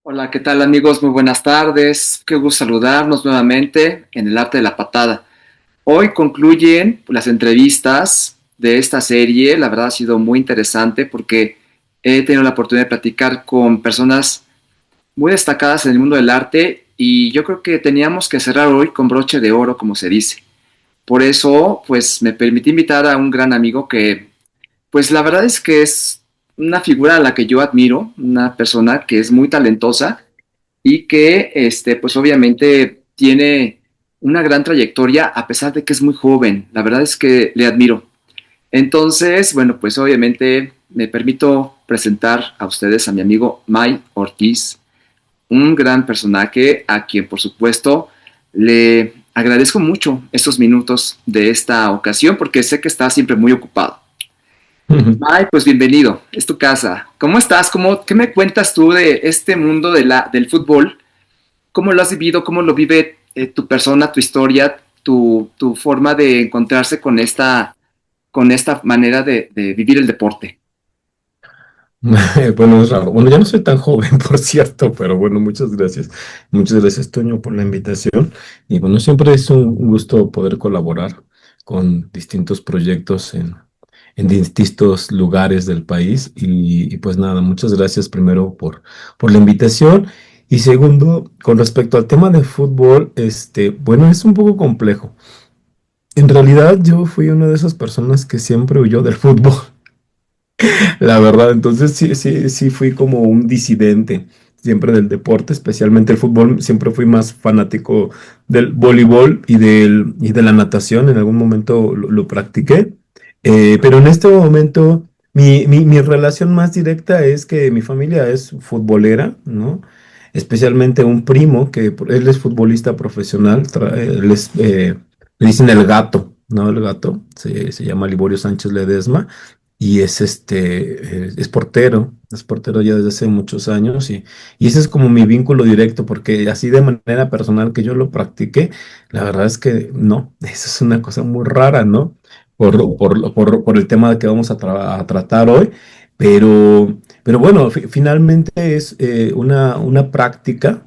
Hola, ¿qué tal amigos? Muy buenas tardes. Qué gusto saludarnos nuevamente en el arte de la patada. Hoy concluyen las entrevistas de esta serie. La verdad ha sido muy interesante porque he tenido la oportunidad de platicar con personas muy destacadas en el mundo del arte y yo creo que teníamos que cerrar hoy con broche de oro, como se dice. Por eso, pues me permití invitar a un gran amigo que, pues la verdad es que es una figura a la que yo admiro, una persona que es muy talentosa y que, pues obviamente tiene una gran trayectoria a pesar de que es muy joven. La verdad es que le admiro. Entonces, bueno, pues obviamente me permito presentar a ustedes a mi amigo May Ortiz, un gran personaje a quien, por supuesto, le agradezco mucho estos minutos de esta ocasión porque sé que está siempre muy ocupado. May, pues bienvenido, es tu casa. ¿Cómo estás? ¿Qué me cuentas tú de este mundo del fútbol? ¿Cómo lo has vivido? ¿Cómo lo vive tu persona, tu historia, tu forma de encontrarse con esta manera de vivir el deporte? Bueno, es raro. Bueno, ya no soy tan joven, por cierto, pero bueno, muchas gracias. Muchas gracias, Toño, por la invitación. Y bueno, siempre es un gusto poder colaborar con distintos proyectos en distintos lugares del país. Y pues nada, muchas gracias primero por la invitación. Y segundo, con respecto al tema de fútbol, bueno, es un poco complejo. En realidad, yo fui una de esas personas que siempre huyó del fútbol. La verdad, entonces sí fui como un disidente siempre del deporte, especialmente el fútbol. Siempre fui más fanático del voleibol y de la natación. En algún momento lo practiqué. Pero en este momento mi relación más directa es que mi familia es futbolera, ¿no? Especialmente un primo él es futbolista profesional. Le dicen el gato, ¿no? El gato se llama Liborio Sánchez Ledesma y es portero ya desde hace muchos años y ese es como mi vínculo directo, porque así de manera personal que yo lo practique, la verdad es que no, eso es una cosa muy rara, ¿no? Por el tema que vamos a tratar hoy, pero bueno, finalmente es una práctica.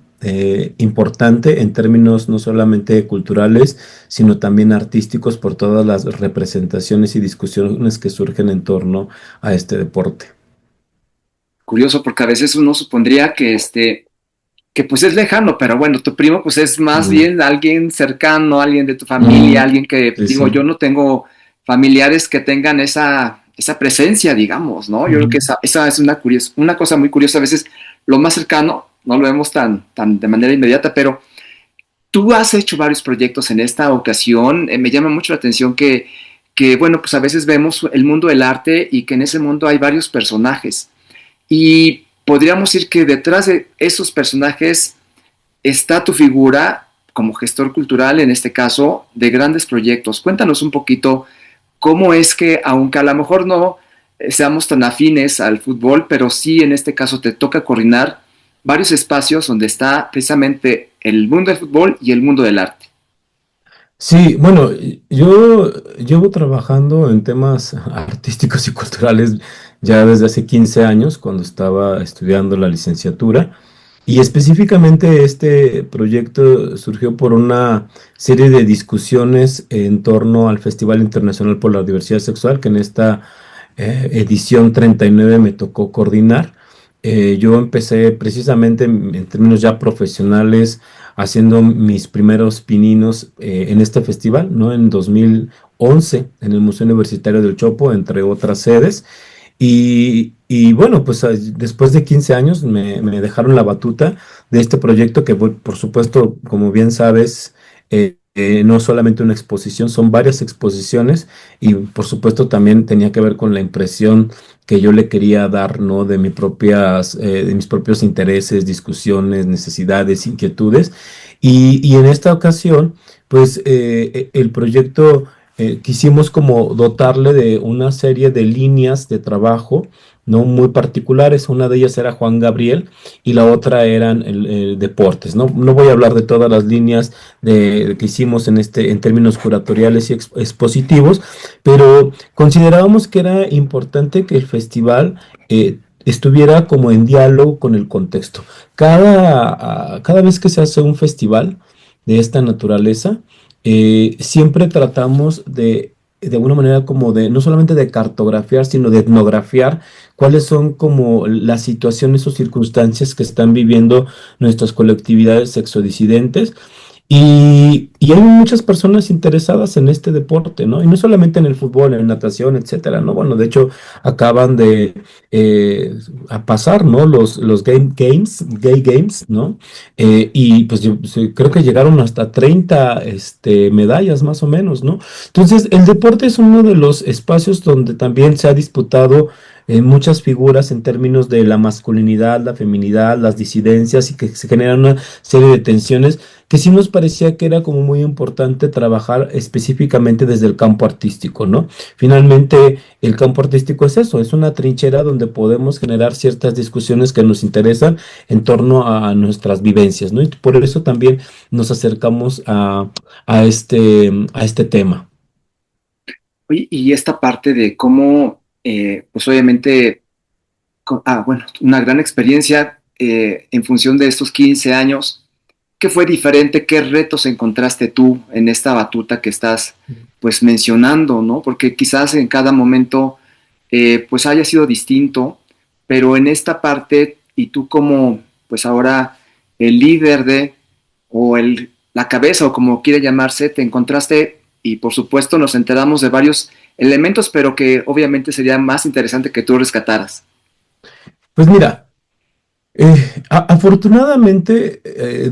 Importante en términos no solamente culturales, sino también artísticos por todas las representaciones y discusiones que surgen en torno a este deporte. Curioso, porque a veces uno supondría que pues es lejano, pero bueno, tu primo pues es más Mm, bien alguien cercano, alguien de tu familia, mm, alguien que, sí, digo, sí. yo no tengo familiares que tengan esa presencia, digamos, ¿no? Yo creo que Ujú. esa es una cosa muy curiosa. A veces lo más cercano no lo vemos tan de manera inmediata, pero tú has hecho varios proyectos en esta ocasión. Me llama mucho la atención que, bueno, pues a veces vemos el mundo del arte y que en ese mundo hay varios personajes. Y podríamos decir que detrás de esos personajes está tu figura como gestor cultural, en este caso, de grandes proyectos. Cuéntanos un poquito cómo es que, aunque a lo mejor no seamos tan afines al fútbol, pero sí en este caso te toca coordinar varios espacios donde está precisamente el mundo del fútbol y el mundo del arte. Sí, bueno, yo llevo trabajando en temas artísticos y culturales ya desde hace 15 años, cuando estaba estudiando la licenciatura. Y específicamente este proyecto surgió por una serie de discusiones en torno al Festival Internacional por la Diversidad Sexual, que en esta edición 39 me tocó coordinar. Yo empecé precisamente en términos ya profesionales haciendo mis primeros pininos en este festival, ¿no? En 2011 en el Museo Universitario del Chopo, entre otras sedes. Y bueno, pues después de 15 años me dejaron la batuta de este proyecto que, por supuesto, como bien sabes, no solamente una exposición, son varias exposiciones y por supuesto también tenía que ver con la impresión que yo le quería dar, ¿no? De mis propios intereses, discusiones, necesidades, inquietudes. Y en esta ocasión, pues el proyecto quisimos como dotarle de una serie de líneas de trabajo, ¿no? Muy particulares. Una de ellas era Juan Gabriel y la otra eran el deportes, ¿no? No voy a hablar de todas las líneas que hicimos en términos curatoriales y expositivos, pero considerábamos que era importante que el festival estuviera como en diálogo con el contexto. Cada vez que se hace un festival de esta naturaleza, siempre tratamos de alguna manera como de, no solamente de cartografiar, sino de etnografiar cuáles son como las situaciones o circunstancias que están viviendo nuestras colectividades sexodisidentes y hay muchas personas interesadas en este deporte, ¿no? Y no solamente en el fútbol, en natación, etcétera, ¿no? Bueno, de hecho, acaban de a pasar, ¿no? Los Gay Games, ¿no? Y pues yo sí, creo que llegaron hasta 30 medallas más o menos, ¿no? Entonces, el deporte es uno de los espacios donde también se ha disputado muchas figuras en términos de la masculinidad, la feminidad, las disidencias y que se generan una serie de tensiones que sí nos parecía que era como muy importante trabajar específicamente desde el campo artístico, ¿no? Finalmente, el campo artístico es eso, es una trinchera donde podemos generar ciertas discusiones que nos interesan en torno a nuestras vivencias, ¿no? Y por eso también nos acercamos a este tema. Oye, y esta parte de cómo, pues obviamente, bueno, una gran experiencia en función de estos 15 años. ¿Qué fue diferente? ¿Qué retos encontraste tú en esta batuta que estás pues mencionando, ¿no? Porque quizás en cada momento pues haya sido distinto, pero en esta parte y tú como pues ahora el líder de o la cabeza o como quiere llamarse, te encontraste y por supuesto nos enteramos de varios elementos, pero que obviamente sería más interesante que tú rescataras. Pues mira, afortunadamente,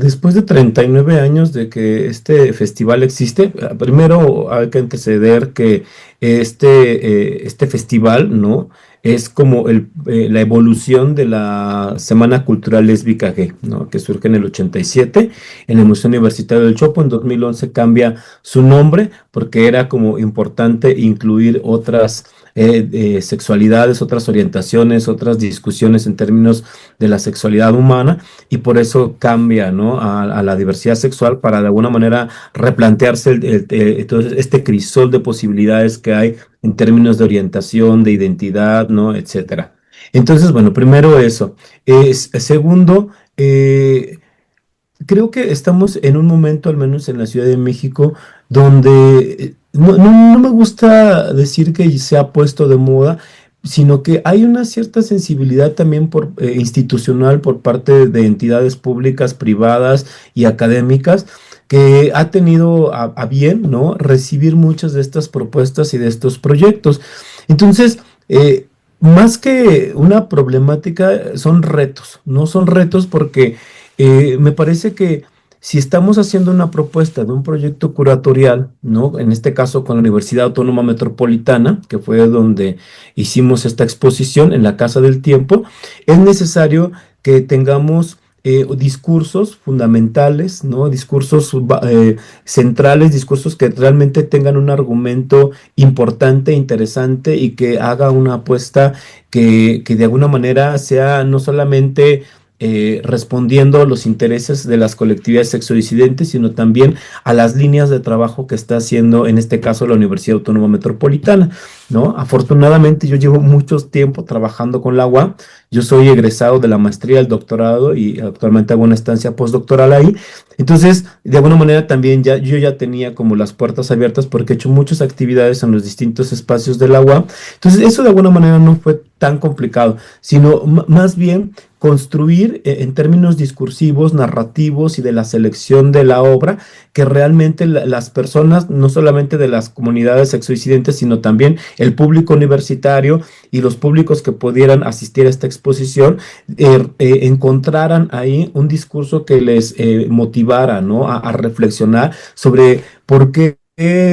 después de 39 años de que este festival existe, primero hay que anteceder que este festival, ¿no? Es como la evolución de la Semana Cultural Lésbica Gay, ¿no? Que surge en el 87 en el Museo Universitario del Chopo. En 2011 cambia su nombre porque era como importante incluir otras sexualidades, otras orientaciones, otras discusiones en términos de la sexualidad humana y por eso cambia, ¿no? a la diversidad sexual para de alguna manera replantearse entonces este crisol de posibilidades que hay en términos de orientación, de identidad, ¿no? Etcétera. Entonces, bueno, primero eso. Segundo, creo que estamos en un momento, al menos en la Ciudad de México, donde no me gusta decir que se ha puesto de moda, sino que hay una cierta sensibilidad también institucional por parte de entidades públicas, privadas y académicas que ha tenido a bien, ¿no? Recibir muchas de estas propuestas y de estos proyectos. Entonces, más que una problemática, son retos, ¿no? Son retos porque me parece que si estamos haciendo una propuesta de un proyecto curatorial, ¿no? En este caso con la Universidad Autónoma Metropolitana, que fue donde hicimos esta exposición en la Casa del Tiempo, es necesario que tengamos discursos fundamentales, ¿no? Discursos centrales, discursos que realmente tengan un argumento importante, interesante y que haga una apuesta que de alguna manera sea no solamente respondiendo a los intereses de las colectividades sexodisidentes, sino también a las líneas de trabajo que está haciendo, en este caso, la Universidad Autónoma Metropolitana, ¿no? Afortunadamente, yo llevo mucho tiempo trabajando con la UAM. Yo soy egresado de la maestría, el doctorado y actualmente hago una estancia postdoctoral ahí. Entonces, de alguna manera también yo ya tenía como las puertas abiertas porque he hecho muchas actividades en los distintos espacios del UAM. Entonces, eso de alguna manera no fue tan complicado, sino más bien construir en términos discursivos, narrativos y de la selección de la obra, que realmente las personas, no solamente de las comunidades sexoincidentes, sino también el público universitario y los públicos que pudieran asistir a esta exposición, encontraran ahí un discurso que les motivara, ¿no? A reflexionar sobre por qué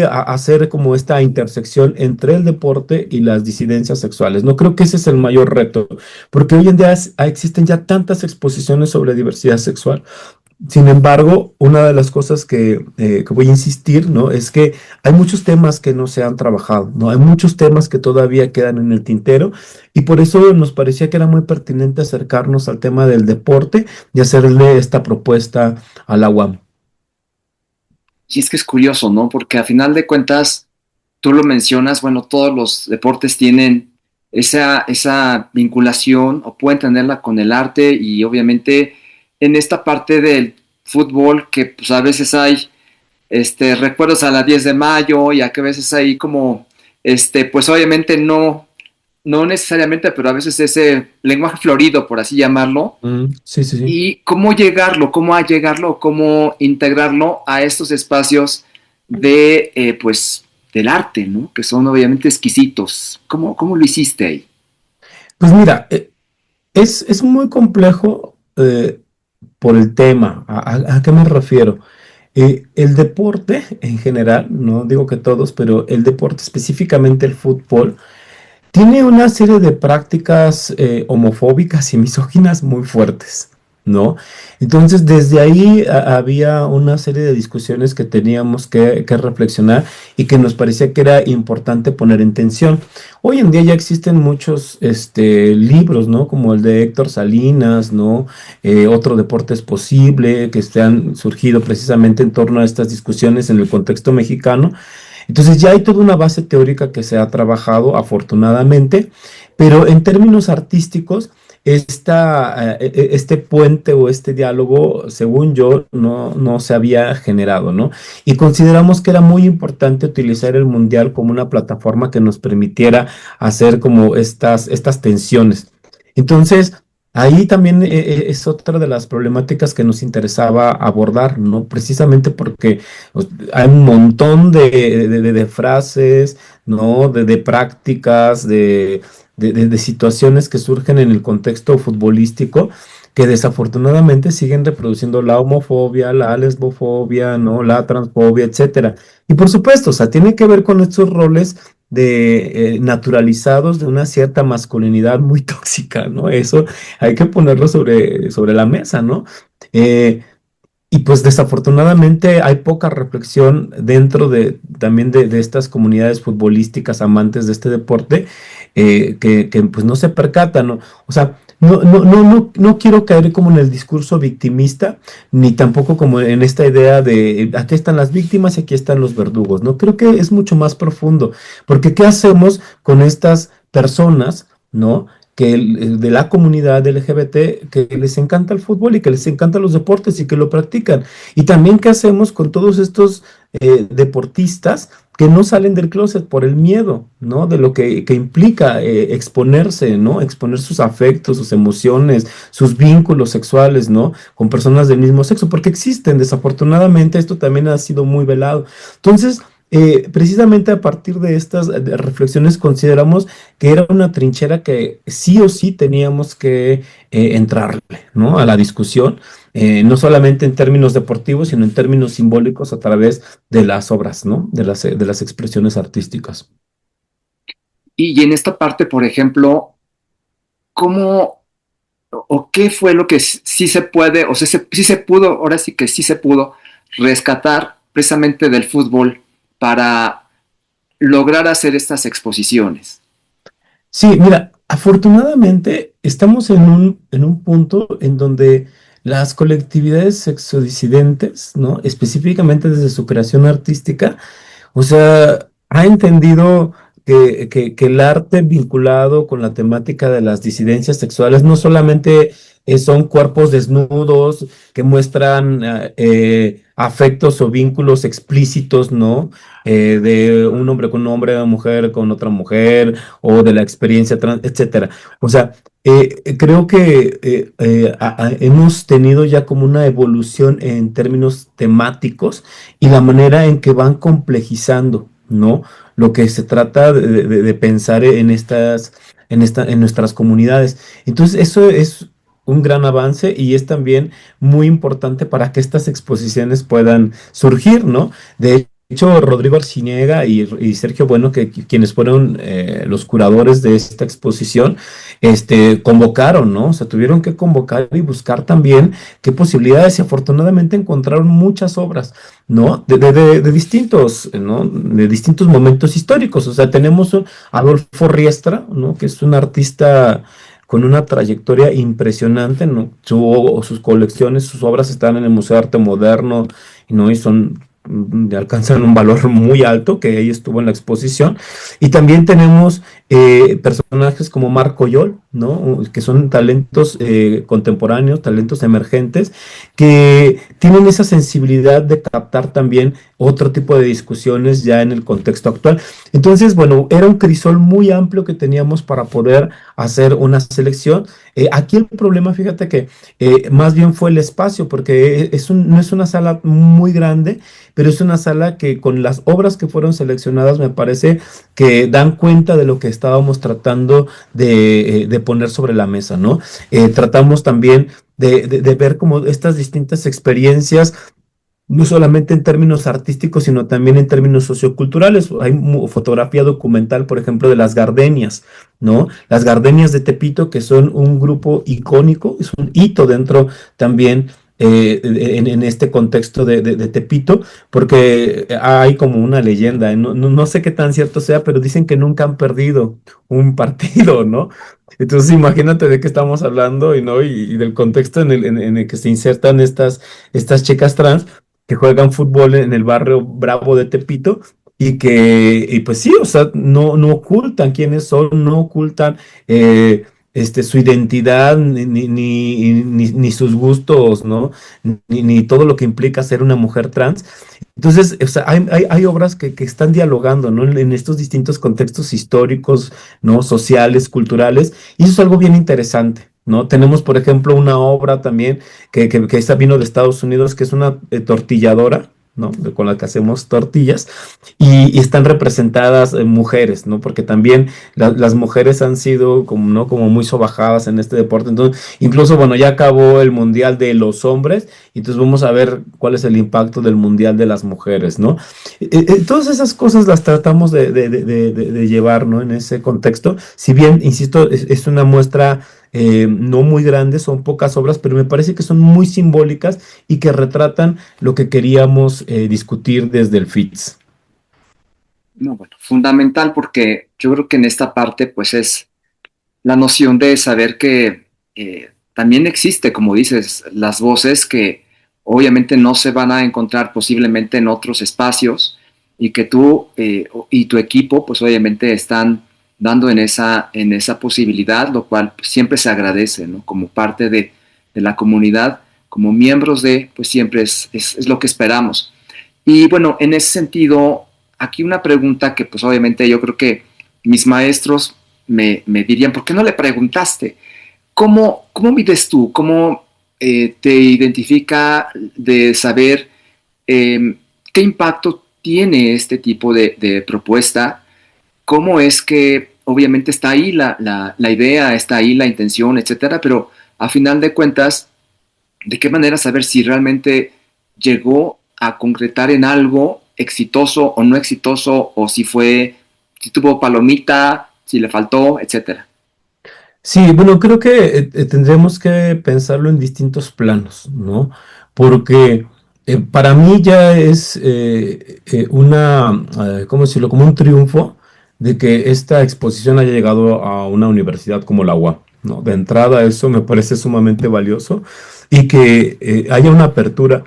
hacer como esta intersección entre el deporte y las disidencias sexuales. No creo que ese es el mayor reto, porque hoy en día existen ya tantas exposiciones sobre diversidad sexual. Sin embargo, una de las cosas que voy a insistir, ¿no? Es que hay muchos temas que no se han trabajado, ¿no? Hay muchos temas que todavía quedan en el tintero y por eso nos parecía que era muy pertinente acercarnos al tema del deporte y hacerle esta propuesta a la UAM. Y es que es curioso, ¿no? Porque a final de cuentas, tú lo mencionas, bueno, todos los deportes tienen esa vinculación o pueden tenerla con el arte y obviamente en esta parte del fútbol que pues a veces hay recuerdos a la 10 de mayo y a que a veces hay como, pues obviamente no necesariamente, pero a veces ese lenguaje florido, por así llamarlo, Sí, sí, sí. y cómo integrarlo a estos espacios pues, del arte, ¿no? Que son obviamente exquisitos. ¿Cómo lo hiciste ahí? Pues mira, es muy complejo por el tema. ¿A qué me refiero? El deporte en general, no digo que todos, pero el deporte, específicamente el fútbol, tiene una serie de prácticas homofóbicas y misóginas muy fuertes, ¿no? Entonces, desde ahí había una serie de discusiones que teníamos que reflexionar y que nos parecía que era importante poner en tensión. Hoy en día ya existen muchos libros, ¿no? Como el de Héctor Salinas, ¿no? Otro deporte es posible, que han surgido precisamente en torno a estas discusiones en el contexto mexicano. Entonces ya hay toda una base teórica que se ha trabajado, afortunadamente, pero en términos artísticos, este puente o este diálogo, según yo, no se había generado, ¿no? Y consideramos que era muy importante utilizar el Mundial como una plataforma que nos permitiera hacer como estas tensiones. Entonces, ahí también es otra de las problemáticas que nos interesaba abordar, ¿no? Precisamente porque hay un montón de frases, ¿no? De prácticas, de situaciones que surgen en el contexto futbolístico que desafortunadamente siguen reproduciendo la homofobia, la lesbofobia, ¿no? La transfobia, etcétera. Y por supuesto, o sea, tiene que ver con estos roles naturalizados de una cierta masculinidad muy tóxica, ¿no? Eso hay que ponerlo sobre la mesa, ¿no? Eh, y pues desafortunadamente hay poca reflexión dentro también de estas comunidades futbolísticas amantes de este deporte que pues no se percatan, ¿no? O sea, no quiero caer como en el discurso victimista, ni tampoco como en esta idea de aquí están las víctimas y aquí están los verdugos, ¿no? Creo que es mucho más profundo, porque ¿qué hacemos con estas personas, ¿no? De la comunidad LGBT que les encanta el fútbol y que les encantan los deportes y que lo practican. Y también qué hacemos con todos estos deportistas que no salen del closet por el miedo, ¿no? De lo que implica exponerse, ¿no? Exponer sus afectos, sus emociones, sus vínculos sexuales, ¿no? Con personas del mismo sexo, porque existen, desafortunadamente, esto también ha sido muy velado. Entonces, precisamente a partir de estas reflexiones consideramos que era una trinchera que sí o sí teníamos que entrarle, ¿no? A la discusión, no solamente en términos deportivos, sino en términos simbólicos a través de las obras, ¿no? De las expresiones artísticas. Y en esta parte, por ejemplo, ¿cómo o qué fue lo que sí se puede, o sea, sí se pudo, ahora sí que sí se pudo rescatar precisamente del fútbol para lograr hacer estas exposiciones? Sí, mira, afortunadamente estamos en un punto en donde las colectividades sexodisidentes, ¿no? Específicamente desde su creación artística, o sea, ha entendido que el arte vinculado con la temática de las disidencias sexuales no solamente son cuerpos desnudos que muestran afectos o vínculos explícitos, ¿no? De un hombre con un hombre, de una mujer con otra mujer, o de la experiencia trans, etcétera. O sea, creo que hemos tenido ya como una evolución en términos temáticos y la manera en que van complejizando, ¿no? Lo que se trata de pensar en nuestras comunidades. Entonces, eso es un gran avance y es también muy importante para que estas exposiciones puedan surgir, ¿no? De hecho, Rodrigo Arciniega y Sergio Bueno, quienes fueron los curadores de esta exposición, convocaron, ¿no? O sea, tuvieron que convocar y buscar también qué posibilidades y afortunadamente encontraron muchas obras, ¿no? De distintos, ¿no? De distintos momentos históricos. O sea, tenemos a Adolfo Riestra, ¿no? Que es un artista con una trayectoria impresionante, ¿no? Sus colecciones, sus obras están en el Museo de Arte Moderno, ¿no? Y son alcanzan un valor muy alto, que ahí estuvo en la exposición. Y también tenemos personajes como Marco Yol, ¿no? Que son talentos contemporáneos, talentos emergentes, que tienen esa sensibilidad de captar también otro tipo de discusiones ya en el contexto actual. Entonces, bueno, era un crisol muy amplio que teníamos para poder hacer una selección. Aquí el problema, fíjate que más bien fue el espacio, porque no es una sala muy grande, pero es una sala que con las obras que fueron seleccionadas me parece que dan cuenta de lo que estábamos tratando de poner sobre la mesa, ¿no? Tratamos también de ver como estas distintas experiencias no solamente en términos artísticos, sino también en términos socioculturales. Hay fotografía documental, por ejemplo, de las gardenias, ¿no? Las gardenias de Tepito, que son un grupo icónico, es un hito dentro también en este contexto de Tepito, porque hay como una leyenda, no sé qué tan cierto sea, pero dicen que nunca han perdido un partido, ¿no? Entonces imagínate de qué estamos hablando y del contexto en el que se insertan estas chicas trans que juegan fútbol en el barrio Bravo de Tepito y pues sí, o sea, no ocultan quiénes son, no ocultan su identidad ni sus gustos, ¿no? Ni todo lo que implica ser una mujer trans. Entonces, o sea, hay obras que están dialogando, ¿no? En estos distintos contextos históricos, ¿no? Sociales, culturales, y eso es algo bien interesante, ¿no? Tenemos, por ejemplo, una obra también que esta vino de Estados Unidos, que es una tortilladora, ¿no? Con la que hacemos tortillas, y están representadas mujeres, ¿no? Porque también las mujeres han sido como, ¿no? Como muy sobajadas en este deporte. Entonces, incluso, bueno, ya acabó el Mundial de los hombres, y entonces vamos a ver cuál es el impacto del Mundial de las mujeres, ¿no? Todas esas cosas las tratamos de llevar, ¿no? En ese contexto. Si bien, insisto, es una muestra no muy grandes, son pocas obras, pero me parece que son muy simbólicas y que retratan lo que queríamos discutir desde el FITS. No, bueno, fundamental porque yo creo que en esta parte pues es la noción de saber que también existe, como dices, las voces que obviamente no se van a encontrar posiblemente en otros espacios y que tú y tu equipo pues obviamente están dando en esa posibilidad, lo cual pues, siempre se agradece, ¿no? Como parte de la comunidad, como miembros de, pues siempre es lo que esperamos. Y bueno, en ese sentido, aquí una pregunta que pues obviamente yo creo que mis maestros me dirían, ¿por qué no le preguntaste? ¿Cómo mides tú? ¿Cómo te identifica de saber qué impacto tiene este tipo de propuesta? ¿Cómo es que obviamente está ahí la idea, está ahí la intención, etcétera, pero a final de cuentas, ¿de qué manera saber si realmente llegó a concretar en algo exitoso o no exitoso, o si tuvo palomita, si le faltó, etcétera? Sí, bueno, creo que tendremos que pensarlo en distintos planos, ¿no? Porque para mí ya es ¿cómo decirlo? Como un triunfo de que esta exposición haya llegado a una universidad como la UAM, ¿no? De entrada, eso me parece sumamente valioso y que haya una apertura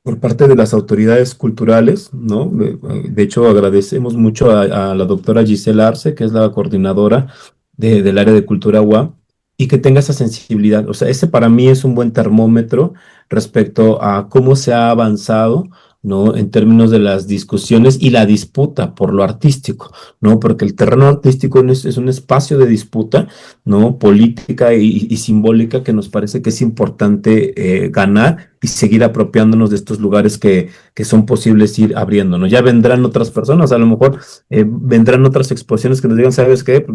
por parte de las autoridades culturales, ¿no? De hecho, agradecemos mucho a la doctora Giselle Arce, que es la coordinadora del área de cultura UAM, y que tenga esa sensibilidad. O sea, ese para mí es un buen termómetro respecto a cómo se ha avanzado, ¿no? En términos de las discusiones y la disputa por lo artístico, ¿no? Porque el terreno artístico es un espacio de disputa, ¿no? Política y simbólica que nos parece que es importante ganar y seguir apropiándonos de estos lugares que son posibles ir abriendo, ¿no? Ya vendrán otras personas, a lo mejor vendrán otras exposiciones que nos digan, ¿sabes qué?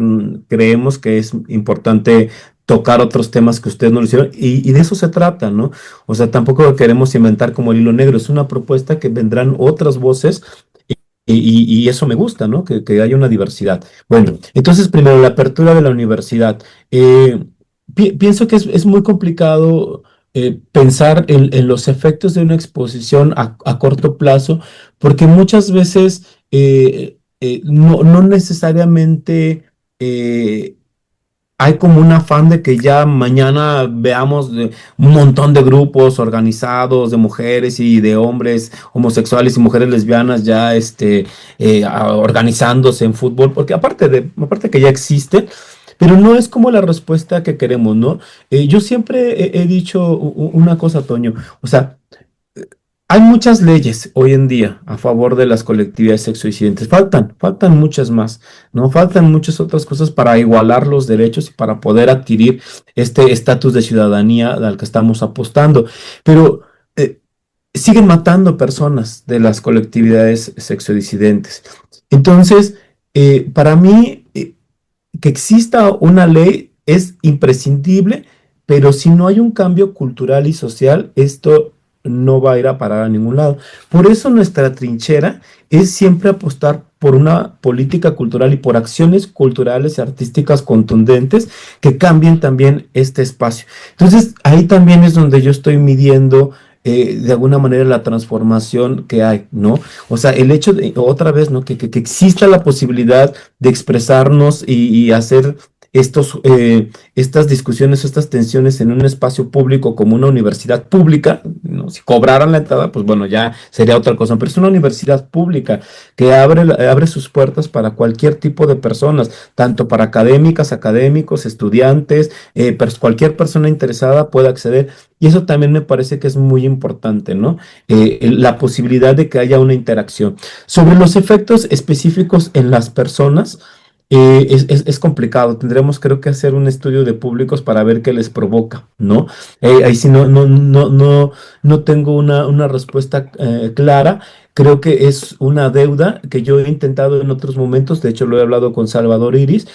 Creemos que es importante tocar otros temas que ustedes no lo hicieron y de eso se trata, ¿no? O sea, tampoco queremos inventar como el hilo negro, es una propuesta que vendrán otras voces y eso me gusta, ¿no? Que haya una diversidad. Bueno, entonces primero la apertura de la universidad. Eh, Pienso que es muy complicado pensar en los efectos de una exposición a corto plazo, porque muchas veces no necesariamente hay como un afán de que ya mañana veamos un montón de grupos organizados de mujeres y de hombres homosexuales y mujeres lesbianas ya organizándose en fútbol, porque aparte que ya existe, pero no es como la respuesta que queremos, ¿no? Yo siempre he dicho una cosa, Toño, o sea, hay muchas leyes hoy en día a favor de las colectividades sexodisidentes. Faltan muchas más, ¿no? Faltan muchas otras cosas para igualar los derechos y para poder adquirir este estatus de ciudadanía al que estamos apostando. Pero eh, siguen matando personas de las colectividades sexodisidentes. Entonces, para mí, que exista una ley es imprescindible, pero si no hay un cambio cultural y social, esto no va a ir a parar a ningún lado. Por eso nuestra trinchera es siempre apostar por una política cultural y por acciones culturales y artísticas contundentes que cambien también este espacio. Entonces, ahí también es donde yo estoy midiendo de alguna manera la transformación que hay, ¿no? O sea, el hecho de, otra vez, ¿no? Que exista la posibilidad de expresarnos y hacer estas discusiones, estas tensiones en un espacio público como una universidad pública, ¿no? Si cobraran la entrada, pues bueno, ya sería otra cosa, pero es una universidad pública que abre sus puertas para cualquier tipo de personas, tanto para académicas, académicos, estudiantes, cualquier persona interesada puede acceder. Y eso también me parece que es muy importante, ¿no? La posibilidad de que haya una interacción. Sobre los efectos específicos en las personas, es complicado. Tendremos, creo que, hacer un estudio de públicos para ver qué les provoca, ¿no? Ahí sí no tengo una respuesta clara. Creo que es una deuda que yo he intentado en otros momentos. De hecho, lo he hablado con Salvador Iris,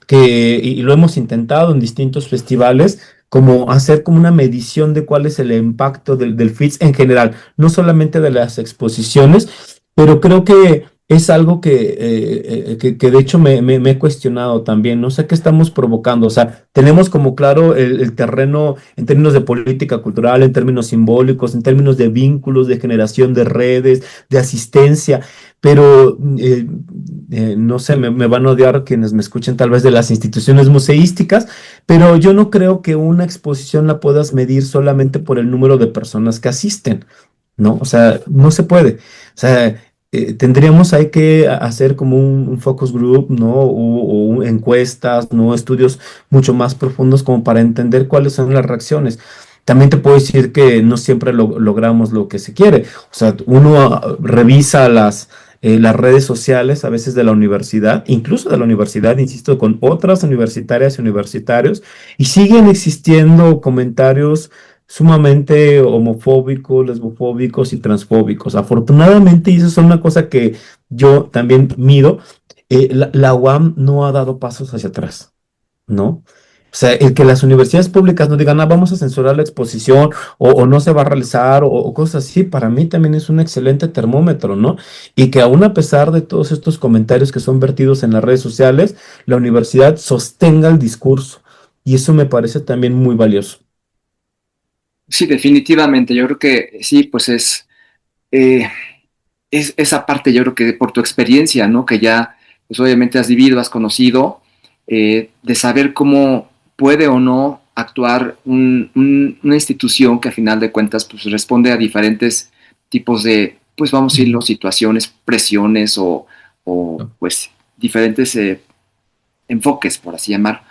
y lo hemos intentado en distintos festivales, como hacer como una medición de cuál es el impacto del FITS en general, no solamente de las exposiciones, pero creo que es algo que de hecho me he cuestionado también, no sé qué estamos provocando, o sea, tenemos como claro el terreno en términos de política cultural, en términos simbólicos, en términos de vínculos, de generación de redes, de asistencia, pero no sé, me van a odiar quienes me escuchen tal vez de las instituciones museísticas, pero yo no creo que una exposición la puedas medir solamente por el número de personas que asisten, ¿no? O sea, no se puede. O sea, tendríamos hay que hacer como un focus group, ¿no? O encuestas, ¿no? Estudios mucho más profundos como para entender cuáles son las reacciones. También te puedo decir que no siempre logramos lo que se quiere. O sea, uno revisa las redes sociales a veces de la universidad, incluso de la universidad, insisto, con otras universitarias y universitarios, y siguen existiendo comentarios sumamente homofóbicos, lesbofóbicos y transfóbicos. Afortunadamente, y eso es una cosa que yo también mido, la UAM no ha dado pasos hacia atrás, ¿no? O sea, el que las universidades públicas no digan, vamos a censurar la exposición o no se va a realizar o cosas así, para mí también es un excelente termómetro, ¿no? Y que aún a pesar de todos estos comentarios que son vertidos en las redes sociales, la universidad sostenga el discurso. Y eso me parece también muy valioso. Sí, definitivamente. Yo creo que sí, pues eh, es esa parte, yo creo que por tu experiencia, ¿no? Que ya, pues obviamente has vivido, has conocido, de saber cómo puede o no actuar una institución que a final de cuentas, pues responde a diferentes tipos de, pues vamos a decirlo, situaciones, presiones o pues diferentes enfoques, por así llamar.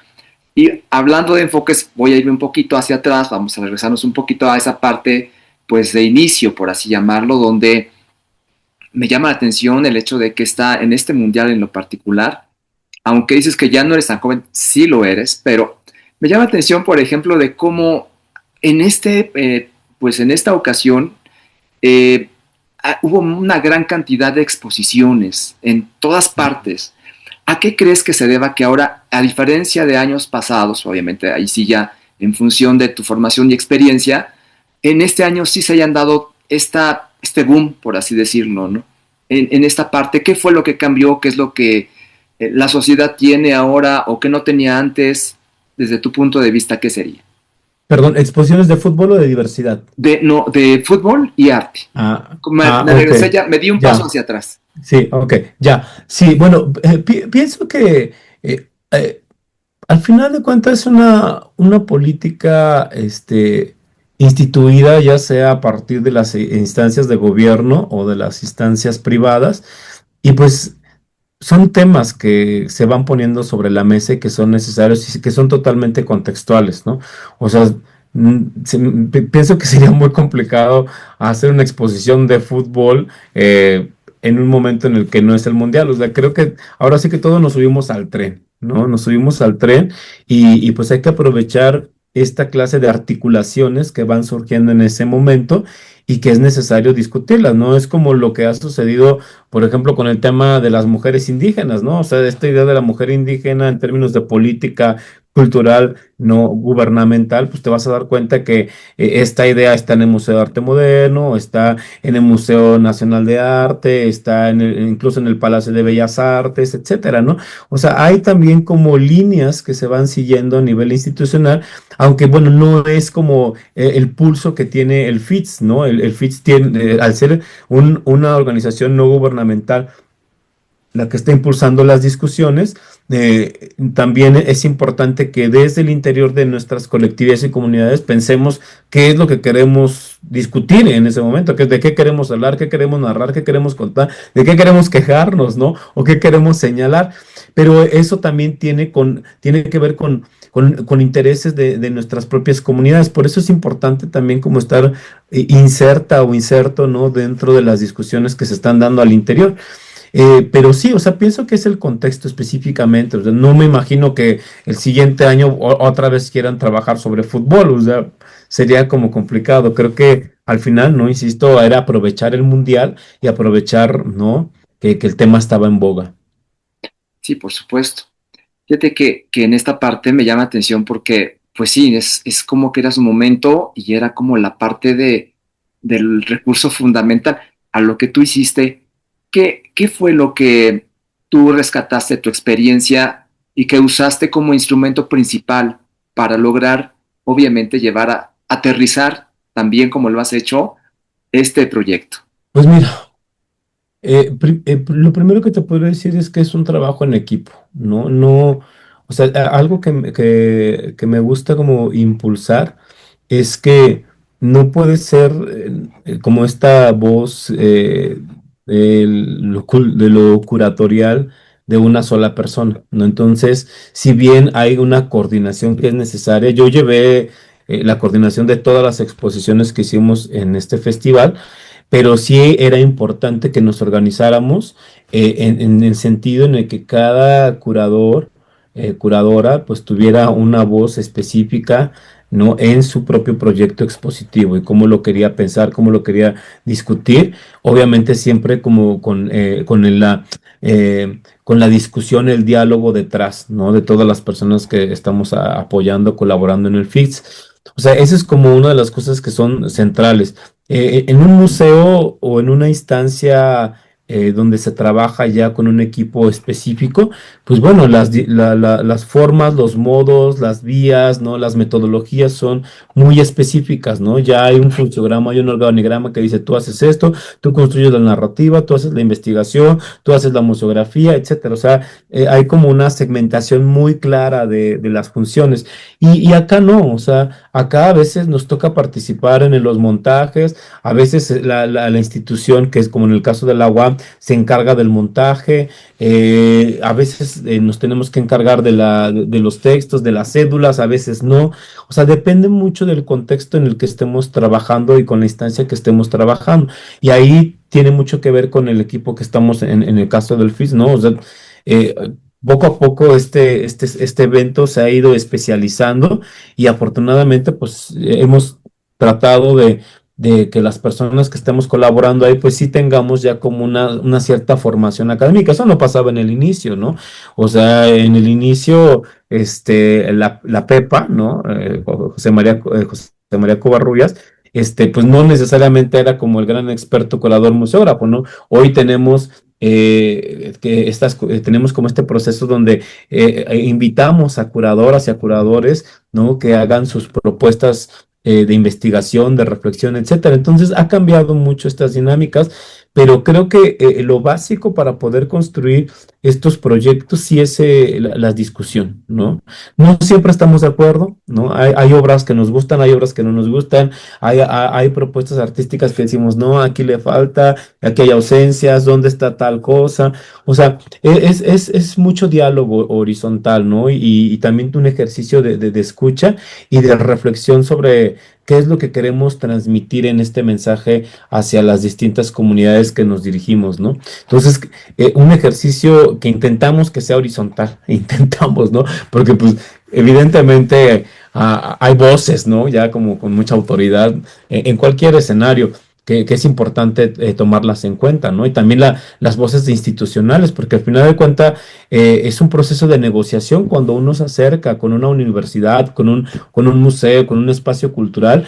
Y hablando de enfoques, voy a irme un poquito hacia atrás, vamos a regresarnos un poquito a esa parte, pues de inicio, por así llamarlo, donde me llama la atención el hecho de que está en este mundial en lo particular, aunque dices que ya no eres tan joven, sí lo eres, pero me llama la atención, por ejemplo, de cómo en pues en esta ocasión eh, hubo una gran cantidad de exposiciones en todas partes. ¿A qué crees que se deba que ahora, a diferencia de años pasados, obviamente ahí sí ya en función de tu formación y experiencia, en este año sí se hayan dado este boom, por así decirlo, ¿no? En esta parte, ¿qué fue lo que cambió? ¿Qué es lo que la sociedad tiene ahora o que no tenía antes? Desde tu punto de vista, ¿qué sería? Perdón, ¿exposiciones de fútbol o de diversidad? No, de fútbol y arte. Me Ok, regresé ya, me di un paso ya, hacia atrás. sí, ok, ya. Sí, bueno, pienso que eh, al final de cuentas es una política instituida, ya sea a partir de las instancias de gobierno o de las instancias privadas, y pues son temas que se van poniendo sobre la mesa y que son necesarios y que son totalmente contextuales, ¿no? O sea, pienso que sería muy complicado hacer una exposición de fútbol en un momento en el que no es el mundial. O sea, creo que ahora sí que todos nos subimos al tren, ¿no? Nos subimos al tren y pues hay que aprovechar esta clase de articulaciones que van surgiendo en ese momento y que es necesario discutirlas, ¿no? Es como lo que ha sucedido por ejemplo, con el tema de las mujeres indígenas, ¿no? O sea, esta idea de la mujer indígena en términos de política cultural no gubernamental, pues te vas a dar cuenta que esta idea está en el Museo de Arte Moderno, está en el Museo Nacional de Arte, está incluso en el Palacio de Bellas Artes, etcétera, ¿no? O sea, hay también como líneas que se van siguiendo a nivel institucional, aunque bueno, no es como el pulso que tiene el FITS, ¿no? El FITS tiene, al ser una organización no gubernamental la que está impulsando las discusiones. También es importante que desde el interior de nuestras colectividades y comunidades pensemos qué es lo que queremos discutir en ese momento, de qué queremos hablar, qué queremos narrar, qué queremos contar, de qué queremos quejarnos, ¿no? O qué queremos señalar. Pero eso también tiene que ver con intereses de nuestras propias comunidades. Por eso es importante también como estar inserta o inserto, ¿no? Dentro de las discusiones que se están dando al interior. Pero sí, o sea, pienso que es el contexto específicamente. O sea, no me imagino que el siguiente año otra vez quieran trabajar sobre fútbol. O sea, sería como complicado. Creo que al final, no insisto, era aprovechar el mundial y aprovechar, ¿no? Que el tema estaba en boga. Sí, por supuesto. Fíjate que en esta parte me llama atención porque, pues sí, es como que era su momento y era como la parte del recurso fundamental. A lo que tú hiciste, ¿qué fue lo que tú rescataste de tu experiencia y que usaste como instrumento principal para lograr, obviamente, llevar a aterrizar también como lo has hecho este proyecto? Pues mira. Lo primero que te puedo decir es que es un trabajo en equipo, ¿no? No, o sea, algo que me gusta como impulsar es que no puede ser como esta voz de lo curatorial de una sola persona, ¿no? Entonces, si bien hay una coordinación que es necesaria, yo llevé la coordinación de todas las exposiciones que hicimos en este festival, pero sí era importante que nos organizáramos en el sentido en el que cada curador, curadora, pues tuviera una voz específica, ¿no? En su propio proyecto expositivo y cómo lo quería pensar, cómo lo quería discutir, obviamente siempre como con la discusión, el diálogo detrás, ¿no? De todas las personas que estamos apoyando, colaborando en el FIX. O sea, esa es como una de las cosas que son centrales en un museo o en una instancia donde se trabaja ya con un equipo específico, pues bueno, las formas, los modos, las vías, ¿no? Las metodologías son muy específicas, ¿no? Ya hay un fluxograma, hay un organigrama que dice, tú haces esto, tú construyes la narrativa, tú haces la investigación, tú haces la museografía, etcétera. O sea, hay como una segmentación muy clara de las funciones. Y acá no, o sea, acá a veces nos toca participar en los montajes, a veces la institución, que es como en el caso de la UAM, se encarga del montaje, a veces nos tenemos que encargar de los textos, de las cédulas, a veces no. O sea, depende mucho del contexto en el que estemos trabajando y con la instancia que estemos trabajando. Y ahí tiene mucho que ver con el equipo que estamos en el caso del FIS, ¿no? O sea, eh, poco a poco este evento se ha ido especializando y afortunadamente pues hemos tratado de que las personas que estemos colaborando ahí, pues sí tengamos ya como una cierta formación académica. Eso no pasaba en el inicio, ¿no? O sea, en el inicio, la Pepa, ¿no? José María Covarrubias, pues no necesariamente era como el gran experto colador museógrafo, ¿no? Hoy tenemos tenemos como este proceso donde invitamos a curadoras y a curadores, ¿no? Que hagan sus propuestas de investigación, de reflexión, etcétera. Entonces ha cambiado mucho estas dinámicas, pero creo que lo básico para poder construir estos proyectos sí es la discusión, ¿no? No siempre estamos de acuerdo, ¿no? Hay obras que nos gustan, hay obras que no nos gustan, hay propuestas artísticas que decimos, no, aquí le falta, aquí hay ausencias, ¿dónde está tal cosa? O sea, es mucho diálogo horizontal, ¿no? Y también un ejercicio de escucha y de reflexión sobre qué es lo que queremos transmitir en este mensaje hacia las distintas comunidades que nos dirigimos, ¿no? Entonces, un ejercicio que intentamos que sea horizontal, intentamos, ¿no? Porque pues evidentemente hay voces, ¿no? Ya como con mucha autoridad en cualquier escenario. Que es importante tomarlas en cuenta, ¿no? Y también las voces institucionales, porque al final de cuentas es un proceso de negociación cuando uno se acerca con una universidad, con un museo, con un espacio cultural,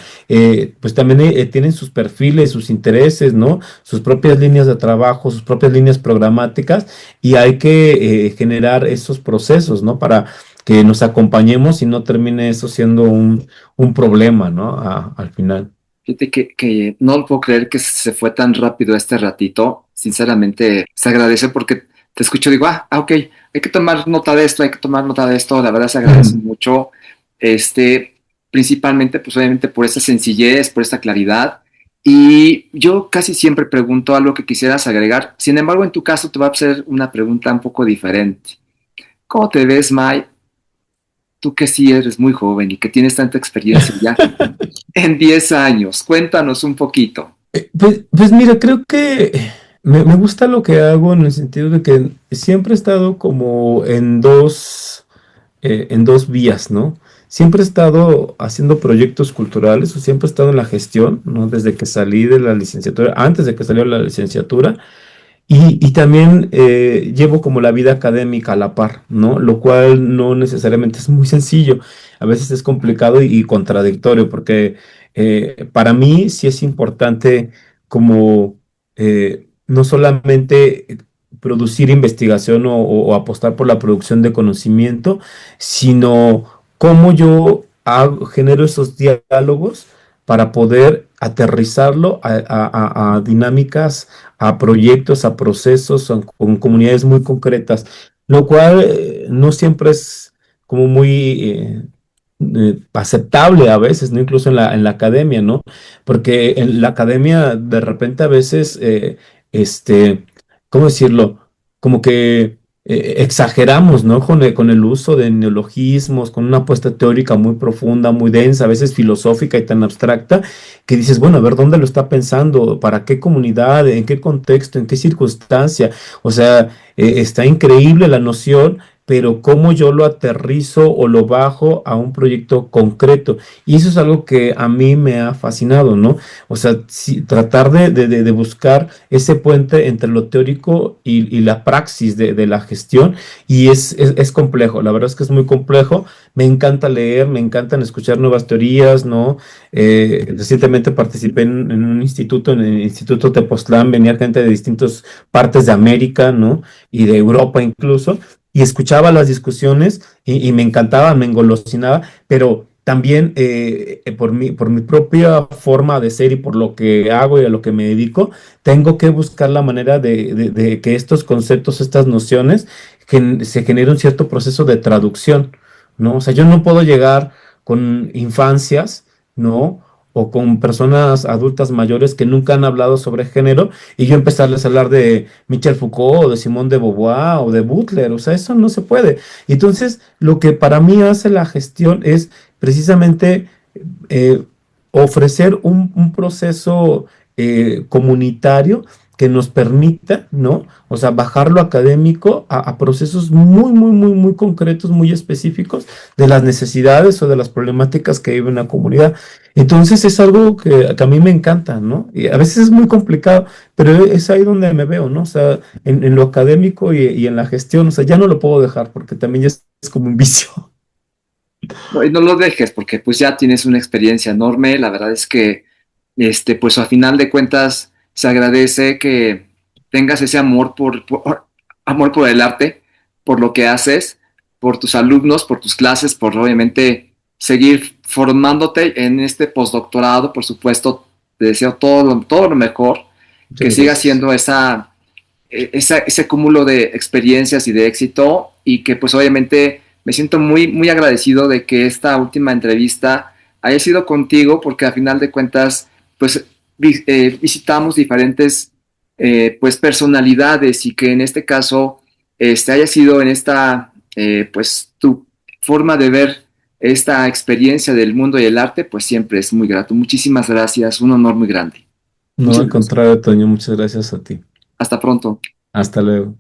pues también tienen sus perfiles, sus intereses, ¿no? Sus propias líneas de trabajo, sus propias líneas programáticas, y hay que generar esos procesos, ¿no? Para que nos acompañemos y no termine eso siendo un problema, ¿no? Al final. Fíjate que no lo puedo creer que se fue tan rápido este ratito. Sinceramente, se agradece porque te escucho y digo, ok, hay que tomar nota de esto, hay que tomar nota de esto. La verdad se agradece mucho, este, principalmente, pues obviamente por esa sencillez, por esta claridad. Y yo casi siempre pregunto algo que quisieras agregar. Sin embargo, en tu caso te voy a hacer una pregunta un poco diferente. ¿Cómo te ves, Mai? Tú que sí eres muy joven y que tienes tanta experiencia ya en 10 años. Cuéntanos un poquito. Pues mira, creo que me gusta lo que hago en el sentido de que siempre he estado como en dos vías, ¿no? Siempre he estado haciendo proyectos culturales o siempre he estado en la gestión, ¿no? Desde que salí de la licenciatura, antes de que salió la licenciatura, y también llevo como la vida académica a la par, ¿no? Lo cual no necesariamente es muy sencillo. A veces es complicado y contradictorio, porque para mí sí es importante como no solamente producir investigación o apostar por la producción de conocimiento, sino cómo yo genero esos diálogos para poder aterrizarlo a dinámicas, a proyectos, a procesos, con comunidades muy concretas, lo cual no siempre es como muy aceptable a veces, ¿no? Incluso en la academia, ¿no? Porque en la academia de repente a veces, ¿cómo decirlo? Como que exageramos, ¿no? Con el uso de neologismos, con una apuesta teórica muy profunda, muy densa, a veces filosófica y tan abstracta, que dices, bueno, a ver, ¿dónde lo está pensando? ¿Para qué comunidad? ¿En qué contexto? ¿En qué circunstancia? O sea, está increíble la noción, pero cómo yo lo aterrizo o lo bajo a un proyecto concreto. Y eso es algo que a mí me ha fascinado, ¿no? O sea, tratar de buscar ese puente entre lo teórico y la praxis de la gestión, y es complejo, la verdad es que es muy complejo. Me encanta leer, me encantan escuchar nuevas teorías, ¿no? Recientemente participé en un instituto, en el Instituto Tepoztlán, venía gente de distintas partes de América, ¿no? Y de Europa incluso, y escuchaba las discusiones y me encantaba, me engolosinaba, pero también por mi propia forma de ser y por lo que hago y a lo que me dedico, tengo que buscar la manera de que estos conceptos, estas nociones, se genere un cierto proceso de traducción, ¿no? O sea, yo no puedo llegar con infancias, ¿no? O con personas adultas mayores que nunca han hablado sobre género y yo empezarles a hablar de Michel Foucault o de Simone de Beauvoir o de Butler. O sea, eso no se puede. Entonces, lo que para mí hace la gestión es precisamente eh, ofrecer un proceso comunitario que nos permita, ¿no? O sea, bajar lo académico a procesos muy, muy, muy, muy concretos, muy específicos de las necesidades o de las problemáticas que vive una comunidad. Entonces es algo que a mí me encanta, ¿no? Y a veces es muy complicado, pero es ahí donde me veo, ¿no? O sea, en lo académico y en la gestión, o sea, ya no lo puedo dejar porque también ya es como un vicio. No, y no lo dejes porque pues ya tienes una experiencia enorme. La verdad es que, pues a final de cuentas se agradece que tengas ese amor amor por el arte, por lo que haces, por tus alumnos, por tus clases, por obviamente seguir formándote en este postdoctorado. Por supuesto, te deseo todo lo mejor. que Muchas siga gracias. siendo ese cúmulo de experiencias y de éxito y que pues obviamente me siento muy, muy agradecido de que esta última entrevista haya sido contigo porque a final de cuentas pues visitamos diferentes pues personalidades y que en este caso haya sido en esta pues tu forma de ver esta experiencia del mundo y el arte pues siempre es muy grato. Muchísimas gracias, un honor muy grande. No, Muchas al gracias. contrario, Toño, muchas gracias a ti. Hasta pronto. Hasta luego.